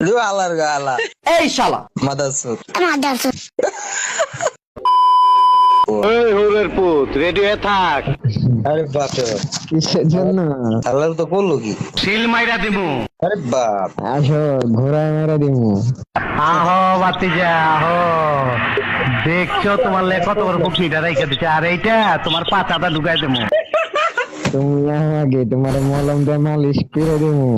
আলার গালা এই শালা মাদারচোদ। ওই হোরের পুত রেডি হয়ে থাক। আরে বাপরে বাপ, কিসের জন্য? শালার তো করলো কি? সিল মাইরা দিমু। আরে বাপ, আসো ঘোড়ায় মেরা দিমু। আহো বাতিজা আহো, দেখছো তোমার লে কত বড় বুকনিটা রেখে দিচ্ছে, আর এইটা তোমার পাতাটা ঢুকাই দেবো। তুমি আগে তোমার মলম দিয়ে মালিশ করে দিমু।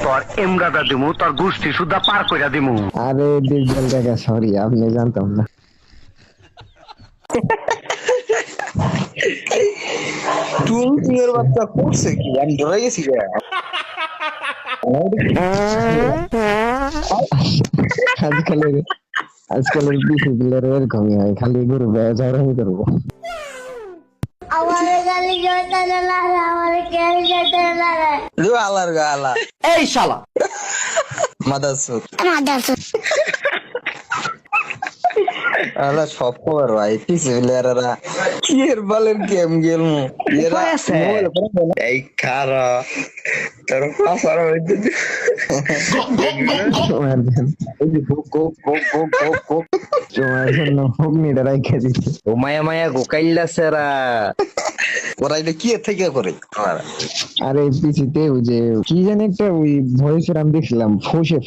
তোর এমগাটা দিমু, তোর গোষ্ঠী সুদ্ধা পার কইরা দিমু। আরে ডিজেল টাকা সরি, আপনি জানতাম না। টুনটুনের বাচ্চা করছে কি? আমি ধরে গেছি রে। আজকালের ডিসিপ্লিনের এরকমই হয়, খালি গরু ঝগড়ামি করবো। আলার গালা এই শালা মাদারচোদ। আলা সব খবর ভাই, পিসিলেরা কি এর বালের গেম গেলমু এরা আছে? এই খারা তোর পাসার হইতে তোমার জন্য হুগনিটা রাইখে দিচ্ছি। ও মায়া মায়া গোকাইলা সেরা ওরা এটা কি এর থেকে করে আরে পিছিতে ওই যে কি জানি একটা ওই ভয়েসের আমি দেখছিলাম, ফোসে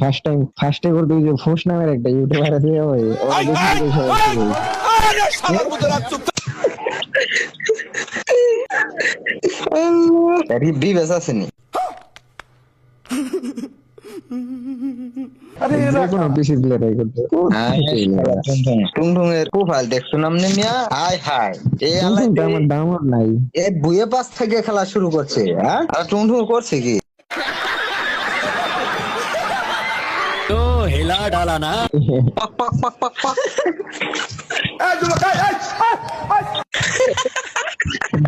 ফার্স্টে করতে ওই যে ফোস নামের একটা ইউটিউবার আছে, ওই ওরা বেশি আরে বিবেস আসেনি। কোনো পিসি প্লেয়ার করতে টুংটুংয়ের প্রোফাইল দেখছো নামনে মিয়া? হাই হাই এই আলাই আমার ডাউনলোড নাই। এ বুয়ে পাস থেকে খেলা শুরু করছে, হ্যাঁ? আর টুংটুং করছে কি? তো হেলা ডালা না পাক পাক পাক পাক পাক।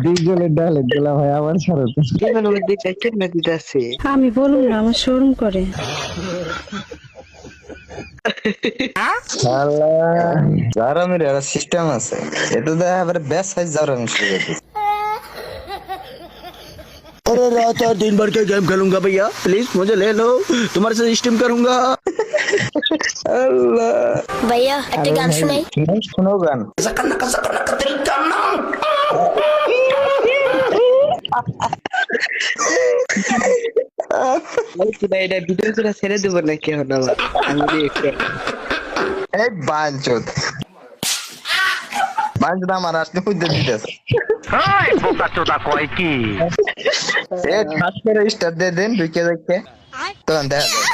ডিজেলের ডালে গেলা ভাই আবার ছাড়ত। আমি বলুন না, আমার শোরুম করে। জারামের একটা সিস্টেম আছে, এটা দেখা এবারে বেস্ট সাইজ জারামি শুরু করে দিচ্ছে। अरे रात और दिन भर के गेम खेलूंगा भैया, प्लीज मुझे ले लो, तुम्हारे साथ स्ट्रीम करूंगा। আল্লাহ, भैया একটা গান শোনাই। শোনো গান। এটা ভিডিও করে ছেড়ে দেবো নাকি এখন আবার? আমি দেখি। এই বাঞ্চোদ বাঞ্চোদ আমার আসলে খুঁজতে দিতেছে। এই বোকা চোদা কয় কি? এ ঠাস করে স্টার দিয়ে দেন ঢুকে দেখে তখন দেখা যায়।